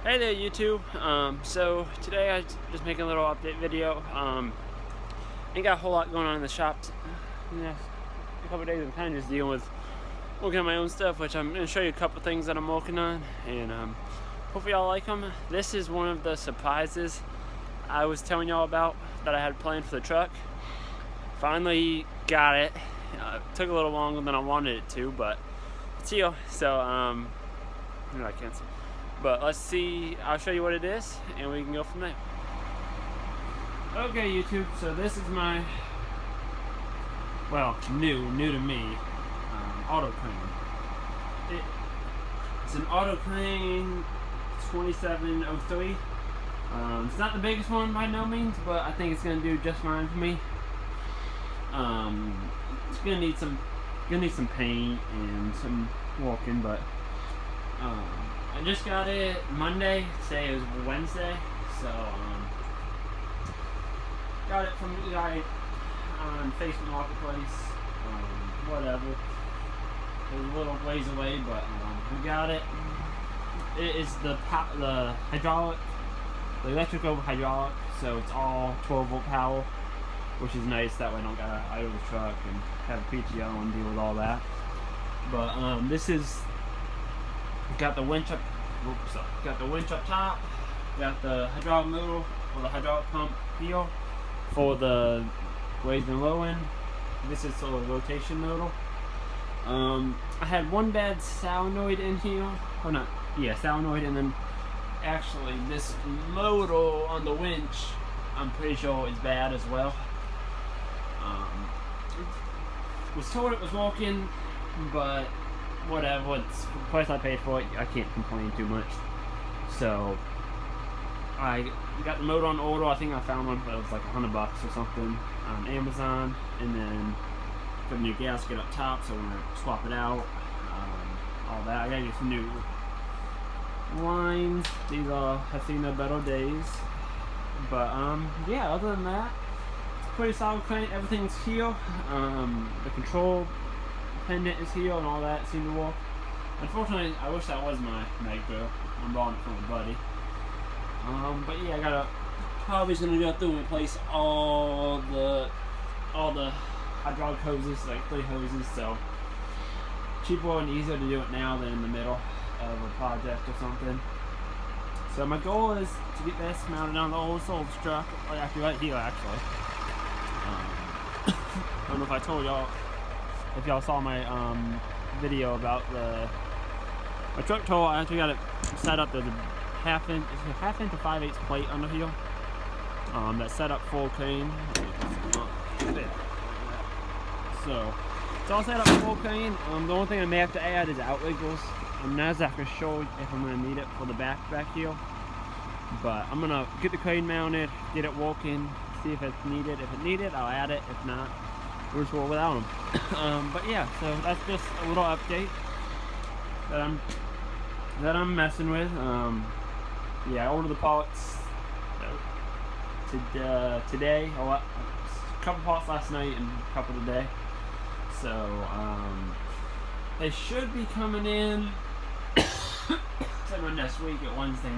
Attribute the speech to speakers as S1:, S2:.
S1: Hey there YouTube. So today I just making a little update video. Ain't got a whole lot going on in the shop. A couple days I'm kind of just dealing with working on my own stuff, which I'm going to show you a couple things that I'm working on, and hopefully y'all like them. This is one of the surprises I was telling y'all about that I had planned for the truck. Finally got it. Took a little longer than I wanted it to, but it's here. So I can't see. But let's see, I'll show you what it is, and we can go from there. Okay, YouTube, so this is my, well, new to me, auto crane. It's an auto crane 2703. It's not the biggest one by no means, but I think it's going to do just fine for me. It's going to need some paint and some walking, but I just got it Monday. Today is Wednesday, so got it from the guy on Facebook Marketplace. Whatever. It was a little ways away, but we got it. It is the hydraulic, the electrical hydraulic, so it's all 12-volt power, which is nice. That way I don't gotta idle the truck and have a PTO and deal with all that. But this is. Got the winch up. Got the winch up top. Got the hydraulic motor or the hydraulic pump here for the raise and low end. This is sort of rotation motor. I had one bad solenoid in here. Oh not, yeah, solenoid, and then actually this motor on the winch, I'm pretty sure is bad as well. Was told it was working, but whatever, it's the price I paid for it, I can't complain too much. So I got the motor on order. I think I found one that was like $100 or something on Amazon, and then put a new gasket up top, so when I swap it out, all that, I gotta get some new lines. These have seen their better days, but yeah, other than that, it's a pretty solid crane. Everything's here. The control pendant is here and all that seemed to work. Unfortunately, I wish that was my Magpro. I'm borrowing it from a buddy. But yeah, I gotta probably gonna go through and replace all the hydraulic hoses, like 3 hoses. So cheaper and easier to do it now than in the middle of a project or something. So my goal is to get this mounted on the old Souls truck, or actually right here actually. I don't know if I told y'all. If y'all saw my video about my truck tool, I actually got it set up. There's a half inch to 5/8 plate under here that's set up full crane. So it's all set up full crane. The only thing I may have to add is outriggers. I'm not exactly sure if I'm going to need it for the back here, but I'm going to get the crane mounted, get it working, see if it's needed. If it's needed, I'll add it. If not, we'll just roll without them. But yeah, so that's just a little update that I'm messing with. Yeah, I ordered the parts today. A couple parts last night and a couple today. So they should be coming in sometime next week at Wednesday.